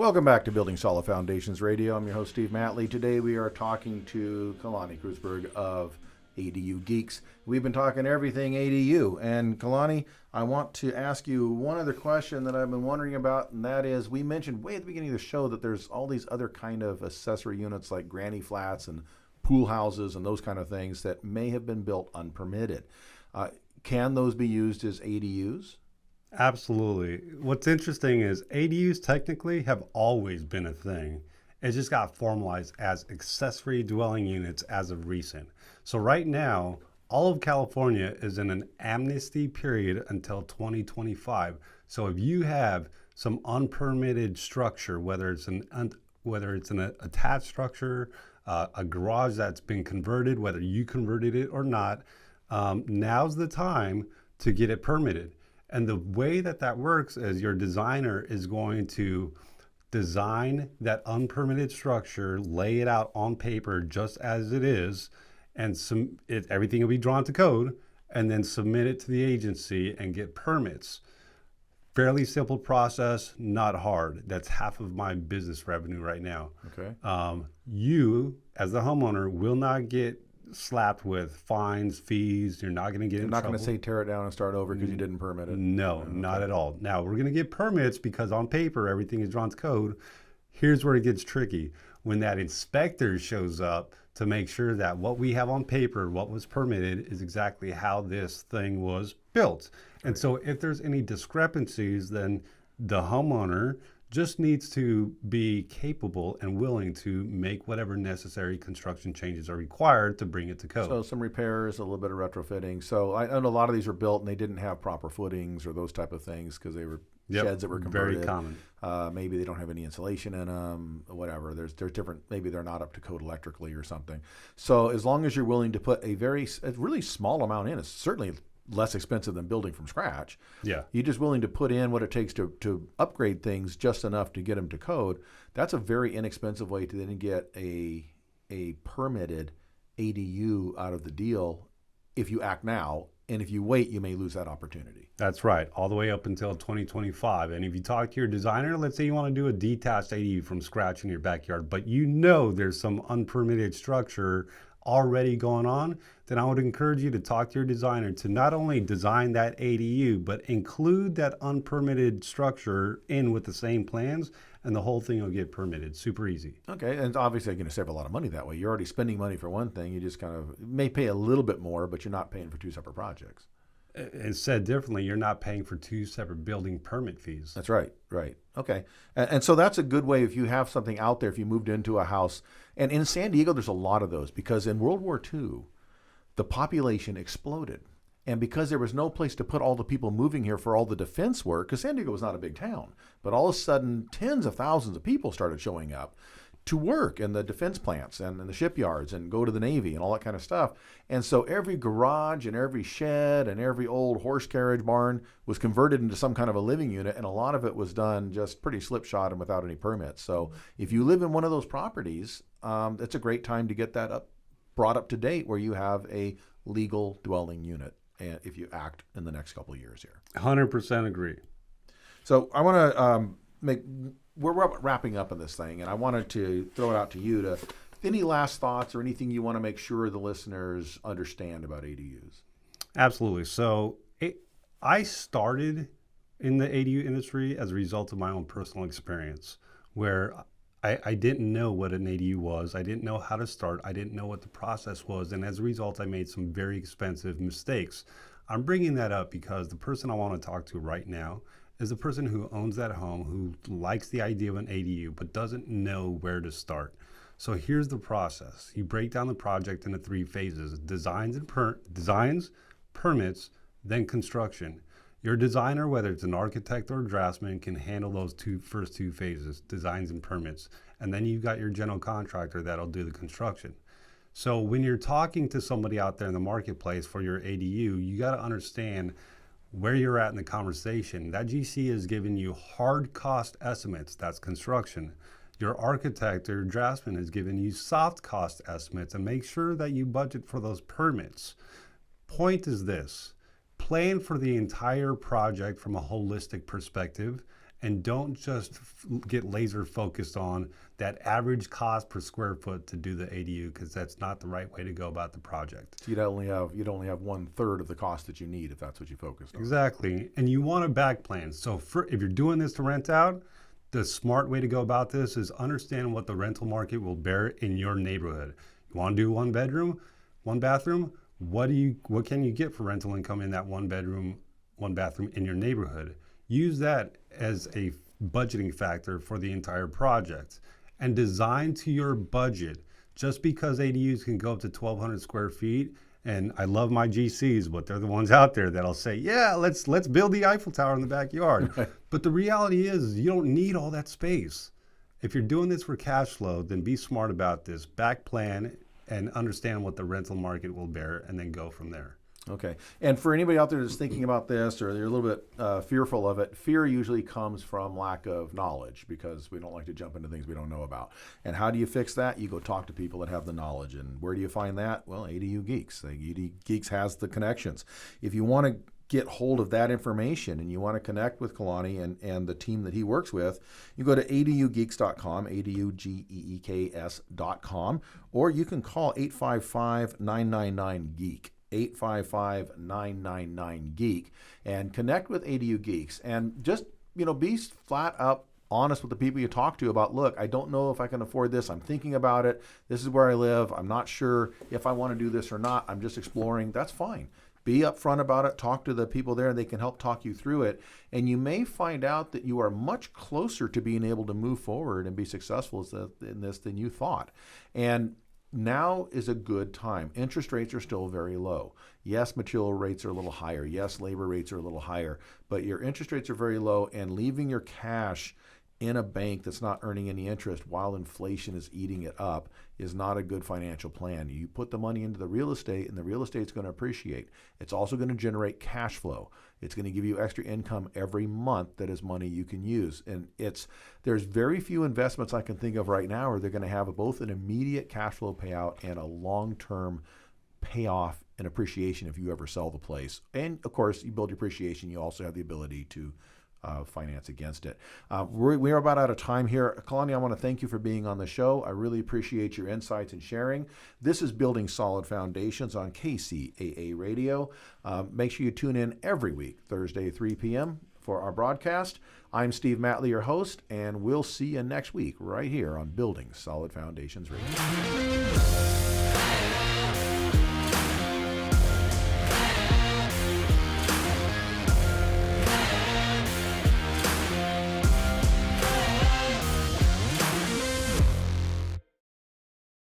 Welcome back to Building Solid Foundations Radio. I'm your host, Steve Matley. Today we are talking to Kalani Kreuzberg of ADU Geeks. We've been talking everything ADU. And Kalani, I want to ask you one other question that I've been wondering about, and that is, we mentioned way at the beginning of the show that there's all these other kind of accessory units like granny flats and pool houses and those kind of things that may have been built unpermitted. Can those be used as ADUs? Absolutely. What's interesting is ADUs technically have always been a thing. It just got formalized as accessory dwelling units as of recent. So right now, all of California is in an amnesty period until 2025. So if you have some unpermitted structure, whether it's an attached structure, a garage that's been converted, whether you converted it or not, now's the time to get it permitted. And the way that works is your designer is going to design that unpermitted structure, lay it out on paper just as it is, and everything will be drawn to code, and then submit it to the agency and get permits. Fairly simple process, not hard. That's half of my business revenue right now. Okay. You, as the homeowner, will not get slapped with fines, fees. You're not going to get in trouble. You're not going to say tear it down and start over because you didn't permit it. No, not at all. Now, we're going to get permits because on paper, everything is drawn to code. Here's where it gets tricky. When that inspector shows up to make sure that what we have on paper, what was permitted, is exactly how this thing was built. And so if there's any discrepancies, then the homeowner just needs to be capable and willing to make whatever necessary construction changes are required to bring it to code. So some repairs, a little bit of retrofitting. So I know a lot of these were built and they didn't have proper footings or those type of things because they were sheds that were converted. Very common. Maybe they don't have any insulation in them, whatever. There's different, maybe they're not up to code electrically or something. So as long as you're willing to put a really small amount in, it's certainly less expensive than building from scratch. Yeah. You're just willing to put in what it takes to upgrade things just enough to get them to code. That's a very inexpensive way to then get a permitted ADU out of the deal if you act now. And if you wait, you may lose that opportunity. That's right, all the way up until 2025. And if you talk to your designer, let's say you want to do a detached ADU from scratch in your backyard, but you know there's some unpermitted structure already going on, then I would encourage you to talk to your designer to not only design that ADU, but include that unpermitted structure in with the same plans, and the whole thing will get permitted. Super easy. Okay, and obviously you're going to save a lot of money that way. You're already spending money for one thing. You just kind of may pay a little bit more, but you're not paying for two separate projects. And said differently, you're not paying for two separate building permit fees. That's right. Okay. And so that's a good way if you have something out there, if you moved into a house. And in San Diego, there's a lot of those because in World War II, the population exploded. And because there was no place to put all the people moving here for all the defense work, because San Diego was not a big town, but all of a sudden, tens of thousands of people started showing up to work in the defense plants and in the shipyards and go to the Navy and all that kind of stuff. And so every garage and every shed and every old horse carriage barn was converted into some kind of a living unit, and a lot of it was done just pretty slipshod and without any permits. So if you live in one of those properties, it's a great time to get that brought up to date where you have a legal dwelling unit, and if you act in the next couple of years here. 100% agree. So I want to we're wrapping up in this thing, and I wanted to throw it out to you to any last thoughts or anything you want to make sure the listeners understand about ADUs. Absolutely. So I started in the ADU industry as a result of my own personal experience, where I didn't know what an ADU was. I didn't know how to start. I didn't know what the process was. And as a result, I made some very expensive mistakes. I'm bringing that up because the person I want to talk to right now is the person who owns that home, who likes the idea of an ADU, but doesn't know where to start. So here's the process. You break down the project into 3 phases: designs, permits, then construction. Your designer, whether it's an architect or a draftsman, can handle those first two phases, designs and permits. And then you've got your general contractor that'll do the construction. So when you're talking to somebody out there in the marketplace for your ADU, you got to understand where you're at in the conversation. That GC is giving you hard cost estimates, that's construction. Your architect or your draftsman is giving you soft cost estimates, and make sure that you budget for those permits. Point is this: plan for the entire project from a holistic perspective and don't just get laser focused on that average cost per square foot to do the ADU, because that's not the right way to go about the project. So you'd only have 1/3 of the cost that you need if that's what you focused on. Exactly. And you want a back plan. So if you're doing this to rent out, the smart way to go about this is understand what the rental market will bear in your neighborhood. You want to do 1 bedroom, 1 bathroom? What can you get for rental income in that 1 bedroom, 1 bathroom in your neighborhood? Use that as a budgeting factor for the entire project and design to your budget. Just because ADUs can go up to 1,200 square feet, and I love my GCs, but they're the ones out there that'll say, yeah, let's build the Eiffel Tower in the backyard. But the reality is you don't need all that space. If you're doing this for cash flow, then be smart about this. Back plan and understand what the rental market will bear, and then go from there. Okay. And for anybody out there that's thinking about this, or they're a little bit fearful of it, fear usually comes from lack of knowledge, because we don't like to jump into things we don't know about. And how do you fix that? You go talk to people that have the knowledge. And where do you find that? Well, ADU Geeks. ADU Geeks has the connections. If you want to get hold of that information and you want to connect with Kalani and the team that he works with, you go to adugeeks.com, adugeeks.com, or you can call 855-999-GEEK. 855-999-GEEK, and connect with ADU Geeks, and just be flat up honest with the people you talk to about, look, I don't know if I can afford this. I'm thinking about it. This is where I live. I'm not sure if I want to do this or not. I'm just exploring. That's fine. Be upfront about it. Talk to the people there, and they can help talk you through it. And you may find out that you are much closer to being able to move forward and be successful in this than you thought. And now is a good time. Interest rates are still very low. Yes, material rates are a little higher. Yes, labor rates are a little higher. But your interest rates are very low, and leaving your cash in a bank that's not earning any interest while inflation is eating it up is not a good financial plan. You put the money into the real estate, and the real estate's going to appreciate. It's also going to generate cash flow. It's going to give you extra income every month that is money you can use. And there's very few investments I can think of right now where they're going to have both an immediate cash flow payout and a long-term payoff and appreciation if you ever sell the place. And of course, you build your appreciation, you also have the ability to finance against it. We are about out of time here. Kalani, I want to thank you for being on the show. I really appreciate your insights and sharing. This is Building Solid Foundations on KCAA Radio. Make sure you tune in every week, Thursday, 3 p.m. for our broadcast. I'm Steve Matley, your host, and we'll see you next week right here on Building Solid Foundations Radio.